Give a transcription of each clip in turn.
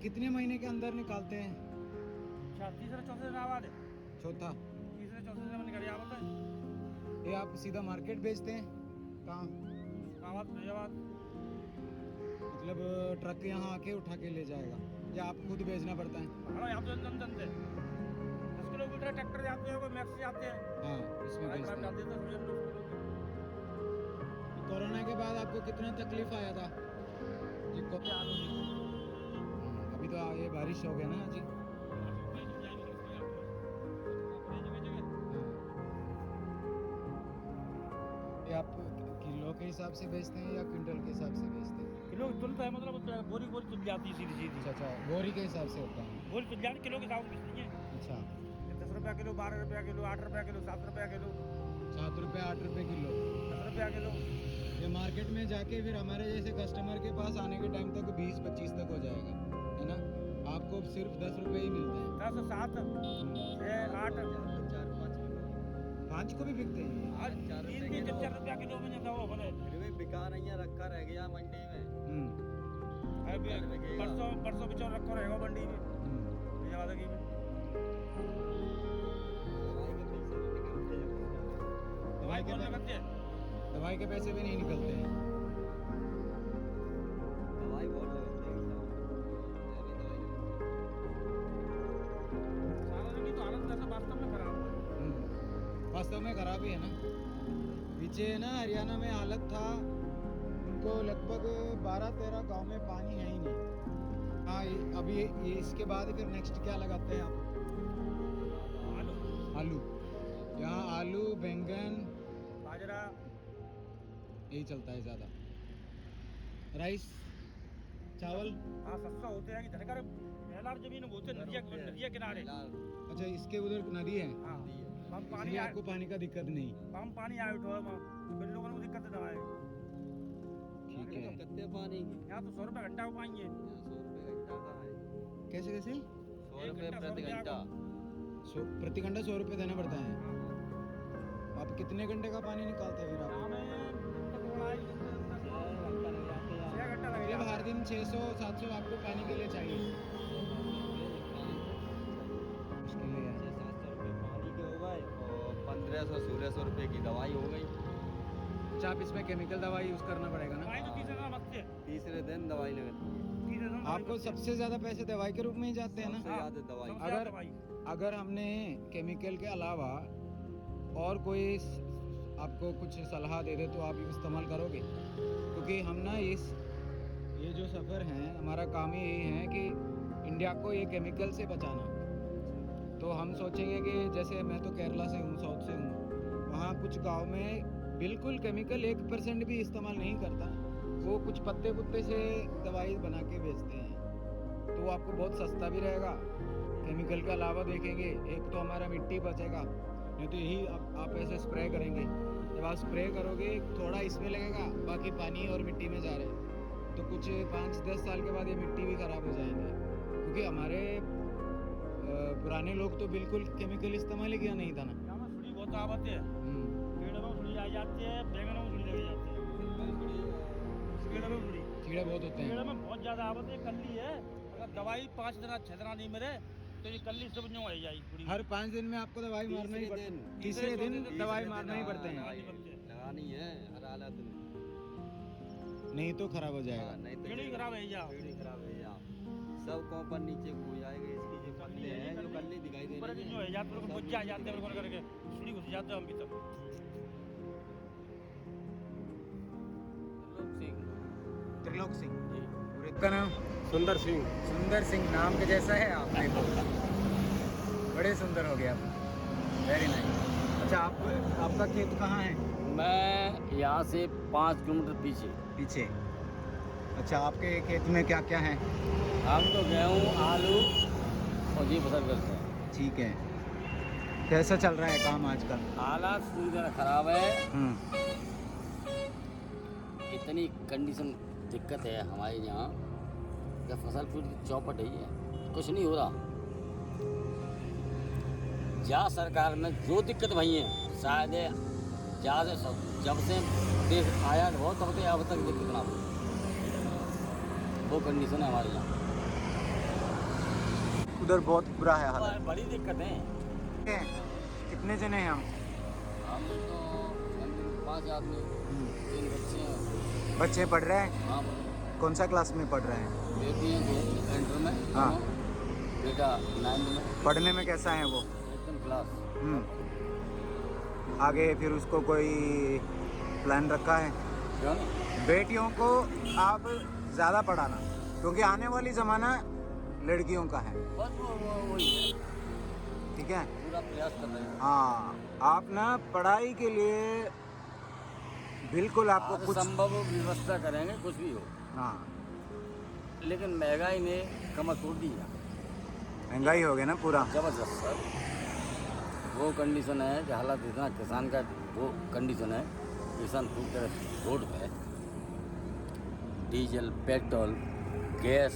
कितने महीने के अंदर निकालते हैं? तीसरे चौथे दिन आवाज है, चौथा। तीसरे चौथे दिन निकल आवत है। ये आप सीधा मार्केट बेचते हैं? कहाँ? आवाज फरीदाबाद। मतलब ट्रक यहाँ आके उठा के ले जाएगा या आप खुद भेजना पड़ता है? हाँ, यहाँ तो जन थे 10 किलोमीटर ट्रैक्टर जाते हैं, कोई मैक्स जाते हैं। हाँ, इसमें हमारे बेचते काम हैं। जाते हैं 10 किलोमीटर। कोरोना के बाद आपको कितना तकलीफ आया था? जी को अभी तो ये बारिश हो गया ना जी। ये आप किलो के हिसाब से बेचते हैं या क्विंटल के हिसाब से बेचते हैं? किलो तुलता है, मतलब बोरी बोरी तुल जाती है सीधी सीधी। अच्छा, बोरी के हिसाब से होता है। बोरी तुल जाती, किलो के हिसाब से बेचती है। अच्छा, 10 रुपया किलो, 12 रुपया किलो, 8 रुपया किलो, 7 रुपया किलो, 7 रुपये 8 रुपये किलो। 10 रुपया किलो। ये मार्केट में जाके फिर हमारे जैसे कस्टमर के पास आने के टाइम तक 20-25 तक हो जाएगा, है ना? आपको सिर्फ 10 रुपये ही मिलते हैं। 10, 7, 6, 8, 5 को भी बिकते हैं? 3 रुपया किलो में जाता वो भले। बिका नहीं है, रखा रह गया मंडी में। परसों बिचौर रखो रहेगा मंडी में। ये वाला की में दवाई कौन लगाते हैं? दवाई के पैसे भी नहीं निकलते हैं। दवाई बहुत लगती है। सारा की तो हालत जैसे वास्तव में खराब है। वास्तव में खराब ही है ना। पीछे ना हरियाणा में हालत था, उनको लगभग 12-13 गांव में पानी है ही नहीं। हाँ, अभी ये इसके बाद फिर नेक्स्ट क्या लगाते हैं आप? आलू। यहाँ आलू, बैंगन, बाजरा, यही चलता है ज़्यादा। राइस, चावल। हाँ सस्ता होते हैं कि धनकर मेलार जमीन होते नदिया किनारे। अच्छा, इसके उधर नदी है, हाँ, हम पानी इसलिए आपको पानी का दिक्कत नहीं। हम पानी आए उठो बिन लोगों को दिक्कत ना आए। ठीक है। कितने पानी की? यहाँ तो 100 रुपये घंटा हो पाएंगे। 100 रुपये घंटा का है। कैसे कैसे? 100 रुपये प्रति घंटा। प्रति घंटा 100 रुपये देना पड़ता है। आप कितने घंटे का पानी निकालते हैं फिर आप? 6 घंटा मतलब लगेगा। हर दिन 600-700 आपको पानी के लिए चाहिए। मुश्किल है। 700 रुपये पानी के हो गए और 1500-1600 रुपये की दवाई हो गई। अच्छा, आप इसमें केमिकल दवाई यूज करना पड़ेगा ना? दवाई तो 30 हजार मत है। तीसरे दिन दवाई लगती है। 30 हजार आपको सबसे ज्यादा पैसे दवाई के रूप में ही जाते हैं सबसे ना? ज्यादा दवाई। अगर हमने केमिकल के अलावा और कोई आपको कुछ सलाह दे दे तो आप इस्तेमाल करोगे? क्योंकि हम ना ये जो सफ़र है, हमारा काम ही यही है कि इंडिया को ये केमिकल से बचाना। तो हम सोचेंगे कि जैसे मैं तो केरला से हूँ, साउथ से हूँ, वहाँ कुछ गांव में बिल्कुल केमिकल 1% भी इस्तेमाल नहीं करता। वो कुछ पत्ते पुत्ते से दवाई बना के बेचते हैं, तो वो आपको बहुत सस्ता भी रहेगा। केमिकल के अलावा देखेंगे, एक तो हमारा मिट्टी बचेगा, नहीं तो यही आप ऐसे स्प्रे करेंगे। जब आप स्प्रे करोगे थोड़ा इसमें लगेगा, बाकी पानी और मिट्टी में जा रहे हैं, तो कुछ 5-10 साल के बाद ये मिट्टी भी खराब हो जाएंगे। क्योंकि हमारे पुराने लोग तो बिल्कुल केमिकल इस्तेमाल ही किया नहीं था ना। यहाँ में सुड़ी बहुत आवत है। पेड़ों में सुड़ी आ जाती है, बैंगनों में सुड़ी लगी जाती है। पेड़ों में सुड़ी, कीड़े बहुत होते पेड़ों हैं। में बहुत ज्यादा आवत है। कल्ली है, अगर दवाई 5 दिन 6 दिन नहीं मिले तो ये कल्ली सब यूं आ जाएगी पूरी। हर 5 दिन में आपको दवाई मारना ही पड़ता है। तीसरे दिन दवाई मारना ही पड़ते हैं, लगानी है हर हालत में, नहीं तो खराब हो जाएगा। नहीं तो पेड़ ही खराब है जा। पेड़ ही खराब है या सब कॉपर नीचे हो जाएगा। इसकी जो पत्ते हैं जो कल्ली दिखाई दे ऊपर रही जो है, है जाते लोग बुझा जाते हैं बिल्कुल करके, सुड़ी घुस जाते हैं हम भीतर। त्रिलोक सिंह पूरे का नाम? सुंदर सिंह। सुंदर सिंह नाम के जैसा है आपने तो। बड़े सुंदर हो गया आप, वेरी नाइस। अच्छा, आपका खेत कहाँ है? मैं यहाँ से 5 किलोमीटर पीछे। अच्छा, आपके खेत में क्या क्या है? हम तो गेहूँ, आलू और ये फसल करते हैं। ठीक है। कैसा चल रहा है काम आजकल? हालात पूरी तरह खराब है। हम्म। इतनी कंडीशन दिक्कत है हमारे यहाँ कि फसल पूरी चौपट है, कुछ नहीं हो रहा। जहाँ सरकार में जो दिक्कत भई है, शायद जहाँ से जब से देश आया हो तब से अब तक दिक्कत ना हो, वो कंडीशन है हमारे यहाँ। उधर बहुत बुरा है हालत। बड़ी दिक्कत है। कितने जने हैं हम? हम तो 5 आदमी, 3 बच्चे हैं। बच्चे पढ़ रहे हैं? हाँ, कौन सा क्लास में पढ़ रहे हैं? बेटी है 2 इंटर में। हाँ। बेटा 9th में। पढ़ने में कैसा है वो? एकदम क्लास। आगे फिर उसको कोई प्लान रखा है? क्यों नहीं? बेटियों को आप ज़्यादा पढ़ाना, क्योंकि आने वाली ज़माना लड़कियों का है। बस वही है, ठीक है? पूरा प्रयास कर रहे हैं। हाँ, आप ना पढ़ाई के लिए बिल्कुल आपको हर कुछ संभव व्यवस्था करेंगे, कुछ भी हो। हाँ, लेकिन महंगाई ने कमर तोड़ दी है। महंगाई हो गया ना पूरा। जबरदस्त सर, वो कंडीशन है कि हालात इतना किसान का वो कंडीशन है, किसान पूरी तरह रोड पे है। डीजल, पेट्रोल, गैस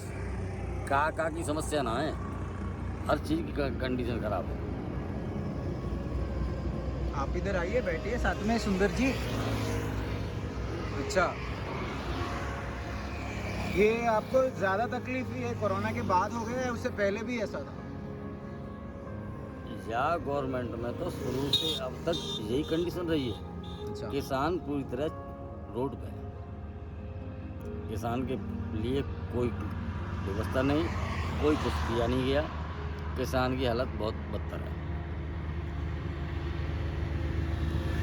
का की समस्या ना है, हर चीज़ की कंडीशन खराब है। आप इधर आइए, बैठिए साथ में सुंदर जी। अच्छा, ये आपको ज़्यादा तकलीफ ये कोरोना के बाद हो गया या उससे पहले भी ऐसा था? या गवर्नमेंट में तो शुरू से अब तक यही कंडीशन रही है। अच्छा, किसान पूरी तरह रोड पे है, किसान के लिए कोई व्यवस्था नहीं, कोई कुछ किया नहीं गया। किसान की हालत बहुत बदतर है।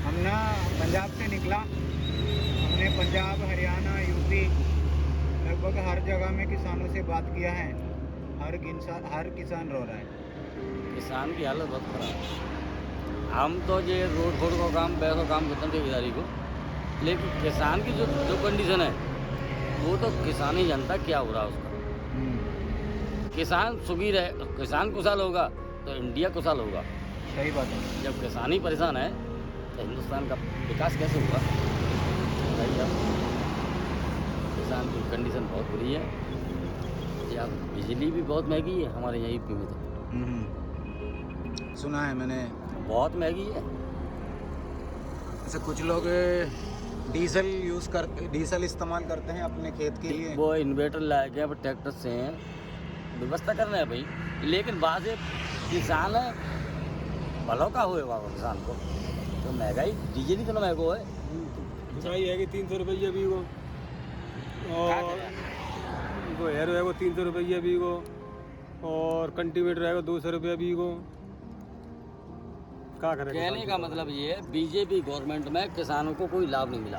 हम ना पंजाब से निकला, हमने पंजाब, हरियाणा, यूपी लगभग हर जगह में किसानों से बात किया है। हर किसान रो रहा है। किसान की हालत बहुत खराब है। हम तो ये रोड फोड का काम, पैसों काम करते हैं ठेकेदारी को, लेकिन किसान की जो कंडीशन है वो तो किसान ही जानता क्या हो रहा है उसका। किसान सुखी रहे, किसान खुशहाल होगा तो इंडिया खुशहाल होगा। सही बात है। जब किसान ही परेशान है तो हिंदुस्तान का विकास कैसे होगा? बताइए आप। किसान की कंडीशन बहुत बुरी है। या बिजली भी बहुत महंगी है हमारे यहाँ यूपी में, तो सुना है मैंने, बहुत महंगी है। ऐसे कुछ लोग डीजल इस्तेमाल करते हैं अपने खेत के लिए। वो इन्वर्टर लाए गए, अब ट्रैक्टर से हैं, व्यवस्था कर रहे हैं भाई, लेकिन बाद से किसान है भलो का हुए बाबा किसान को तो महंगाई डीजल ही तो महंगो है। सही है कि 300 रुपये भी को, और वो हेयर है वो 300 रुपये भी को, और कल्टीवेटर है वो 200 रुपये भी को। क्या करें? कहने का मतलब ये है, बीजेपी गवर्नमेंट में किसानों को कोई लाभ नहीं मिला।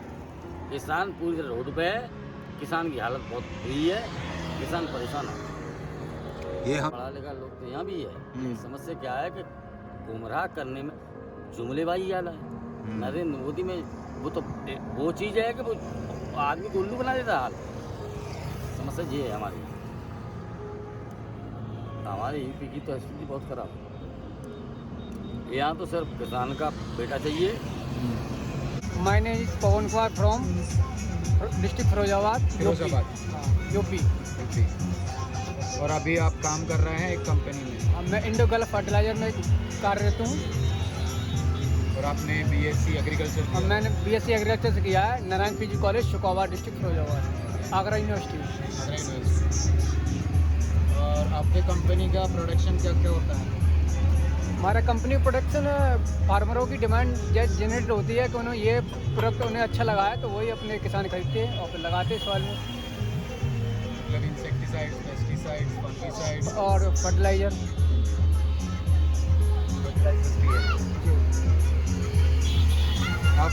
किसान पूरी तरह रोड पे है, किसान की हालत बहुत बुरी है, किसान परेशान है। ये हम पढ़ा लिखा लोग तो यहाँ भी है। समस्या क्या है कि गुमराह करने में जुमलेबाजी ज़्यादा है। नरेंद्र मोदी में वो चीज़ है कि वो आदमी को उल्लू बना देता हाल। समस्या ये है हमारे यूपी की तो स्थिति बहुत खराब है। यहाँ तो सिर्फ किसान का बेटा चाहिए। My name is Pawan Kumar from district Firozabad, UP. और अभी आप काम कर रहे हैं एक कंपनी में? अब मैं इंडो गल्फ फर्टिलाइजर में कार्यरत हूँ। और आपने बीएससी एग्रीकल्चर अब मैंने बीएससी एग्रीकल्चर से किया है Narayan PG college, Shukabad district Firozabad, Agra university. और आपके कंपनी का प्रोडक्शन क्या क्या होता है? हमारा कंपनी प्रोडक्शन फार्मरों की डिमांड जनरेट होती है कि उन्हें ये प्रोडक्ट उन्हें अच्छा लगा है तो वही अपने किसान खरीदते हैं और फिर लगाते हैं सॉइल में। मतलब इंसेक्टिसाइड्स, पेस्टिसाइड्स, फंगिसाइड्स और फर्टिलाइजर भी है। आप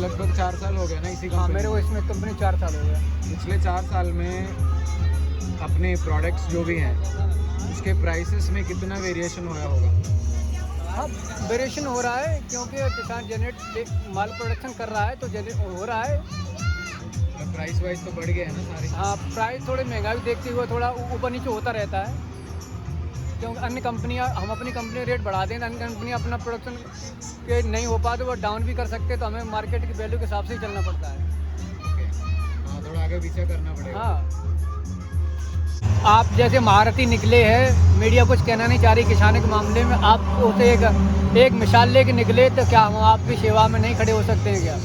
लगभग 4 साल हो गए ना इसी हाँ, कंपनी मेरे को में? इसमें कंपनी 4 साल हो गया। पिछले 4 साल में अपने प्रोडक्ट्स जो भी हैं उसके प्राइसेस में कितना वेरिएशन होया होगा? हाँ, वेरिएशन हो रहा है क्योंकि किसान जनरेट माल प्रोडक्शन कर रहा है तो हो रहा है। प्राइस वाइज तो बढ़ गया है ना सारे? हाँ, प्राइस थोड़ी महंगाई देखते हुए थोड़ा ऊपर नीचे होता रहता है, क्योंकि अन्य कंपनियाँ, हम अपनी कंपनी रेट बढ़ा दें, अन्य कंपनियाँ अपना प्रोडक्शन के नहीं हो पाते वो डाउन भी कर सकते, तो हमें मार्केट की वैल्यू के हिसाब से ही चलना पड़ता है। हाँ, थोड़ा आगे पीछे करना पड़ेगा। हाँ, आप जैसे महारथी निकले हैं, मीडिया कुछ कहना नहीं चाह रही किसानों के मामले में, आप उसे एक मिसाल लेके निकले, तो क्या हम आपकी सेवा में नहीं खड़े हो सकते हैं क्या?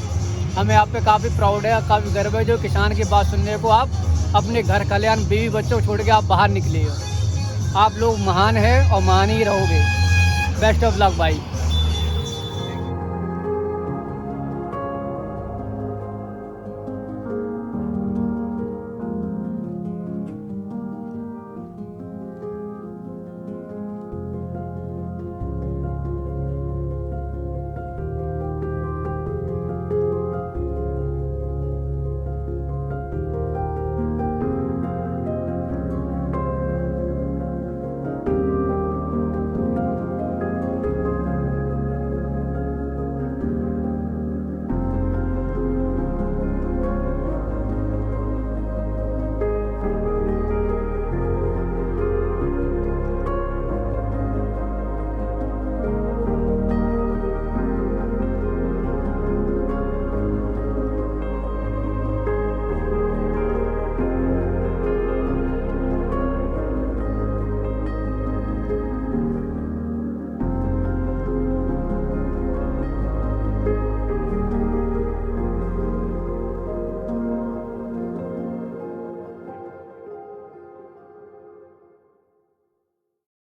हमें आप पे काफ़ी प्राउड है, काफ़ी गर्व है जो किसान की बात सुनने को आप अपने घर कल्याण बीवी बच्चों छोड़ के आप बाहर निकले हो। आप लोग महान है और महान ही रहोगे। बेस्ट ऑफ लक भाई।